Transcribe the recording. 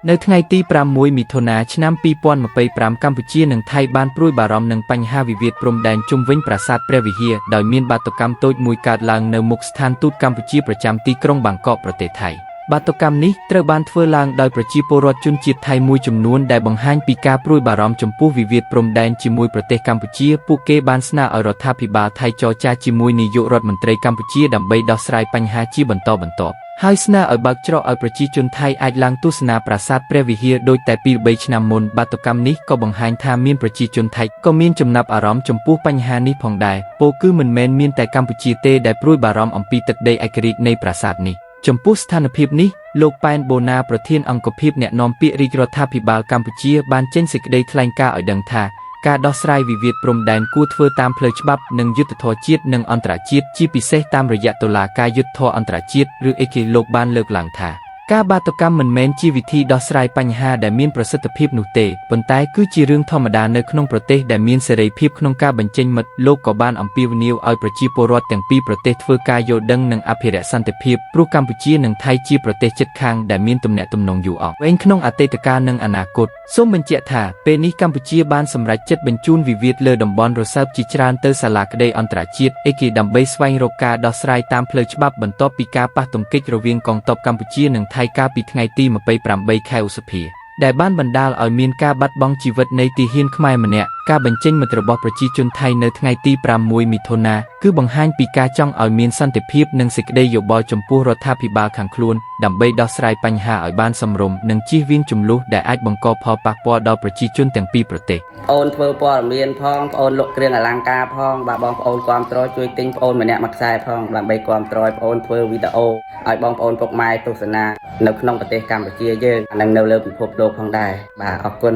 នៅថ្ងៃទី6មិថុនាឆ្នាំ2025កម្ពុជានិងថៃបានព្រួយបារម្ភនឹងបញ្ហាវិវាទព្រំដែនជុំវិញប្រាសាទព្រះវិហារដោយមានបាតុកម្មតូចមួយកើតឡើងនៅមុខស្ថានទូតកម្ពុជាប្រចាំទីក្រុងបាងកកប្រទេសថៃបាតុកម្មនេះត្រូវបានធ្វើឡើងដោយប្រជាពលរដ្ឋជនជាតិថៃមួយចំនួនដែលបង្ហាញពីការព្រួយបារម្ភចំពោះវិវាទព្រំដែនជាមួយប្រទេសកម្ពុជាពួកគេបានស្នើឲ្យរដ្ឋាភិបាលថៃចរចាជាមួយនាយករដ្ឋមន្ត្រីកម្ពុជាដើម្បីដោះស្រាយបញ្ហាជាបន្តបន្ទាប់ហើយស្នើឲ្យបើកច្រកឲ្យប្រជាជនថៃអាចឡើងទស្សនាប្រាសាទព្រះវិហារដូចតែពី3ឆ្នាំមុនបាតុកម្មនេះក៏បង្ហាញថាមានប្រជាជនថៃក៏មានចំណាប់អារម្មណ៍ចំពោះបញ្ហានេះផងដែរពោលគឺមិនមែនមានតែកម្ពុជាទេដែលព្រួយបារម្ភអំពីទឹកដីឯករាជ្យនៃប្រាសាទនេះចំពោះស្ថានភាពនេះលោកប៉ែនបូណាប្រធានអង្គភិបអ្នកនាំពាក្យរាជរដ្ឋាភិបាលកម្ពុជាបានចេញសេចក្តីថ្លែងការណ៍ឲ្យដឹងថាការដោះស្រាយវិវាទព្រំដែនគួរធ្វើតាមផ្លូវច្បាប់និងយុត្តិធម៌ជាតិនិងអន្តរជាតិជាពិសេសតាមរយៈតុលាការយុត្តិធម៌អន្តរជាតិឬអេគេលោកបានលើកឡើងថាការបាតុកម្មមិនមែនជាវិធីដោះស្រាយបញ្ហាដែលមានប្រសិទ្ធភាពនោះទេប៉ុន្តែគឺជារឿងធម្មតានៅក្នុងប្រទេសដែលមានសេរីភាពក្នុងការបញ្ចេញមតិលោកក៏បានអំពាវនាវឲ្យប្រជាពលរដ្ឋទាំងពីរប្រទេសធ្វើការយល់ដឹងនិងអភិរក្សសន្តិភាពព្រោះកម្ពុជានិងថៃជាប្រទេសជិតខាងដែលមានទំនាក់ទំនងយូរអង្វែងក្នុងអតីតកាលនិងអនាគតសូមបញ្ជាក់ថាពេលនេះកម្ពុជាបានសម្រេចចិត្តបញ្ជូនវិវាទលើតំបន់រសើបជាច្រើនទៅសាលាក្តីអន្តរជាតិអេគេដើម្បីស្វែងរកការដោះស្រាយតាមផ្លូវច្បាប់បន្ទាប់ពីការប៉ះទង្គិចរវាងកងទ័ពកម្ពុជានិងថៃកាលពីថ្ងៃទី28ខែឧសភាដែលបានបណ្ដាលឲ្យមានការបាត់បង់ជីវិតនៃទាហានខ្មែរម្នាក់ការបញ្ចេញមតិរបស់ប្រជាជនថៃនៅថ្ងៃទី6មិថុនាគឺបង្ហាញពីការចង់ឲ្យមានសន្តិភាពនិងសេចក្តីយោបល់ចំពោះរដ្ឋាភិបាលខាងខ្លួនដើម្បីដោះស្រាយបញ្ហាឲ្យបានសមរម្យនិងជៀសវាងជម្លោះដែលអាចបង្កផលប៉ះពាល់ដល់ប្រជាជនទាំងពីរប្រទេសអូនធ្វើព័ត៌មានផងអូនលក់គ្រឿងអលង្ការផងបាទបងប្អូនគាំទ្រជួយទិញប្អូនម្នាក់មួយខ្សែផងដើម្បីគាំទ្រឲ្យប្អូនធ្វើវីដេអូឲ្យបងប្អូនពុកម៉ែទស្សនានៅក្នុងប្រទេសកម្ពុជាយើងនិងនៅលើពិភពលោកផងដែរបាទអរគុណ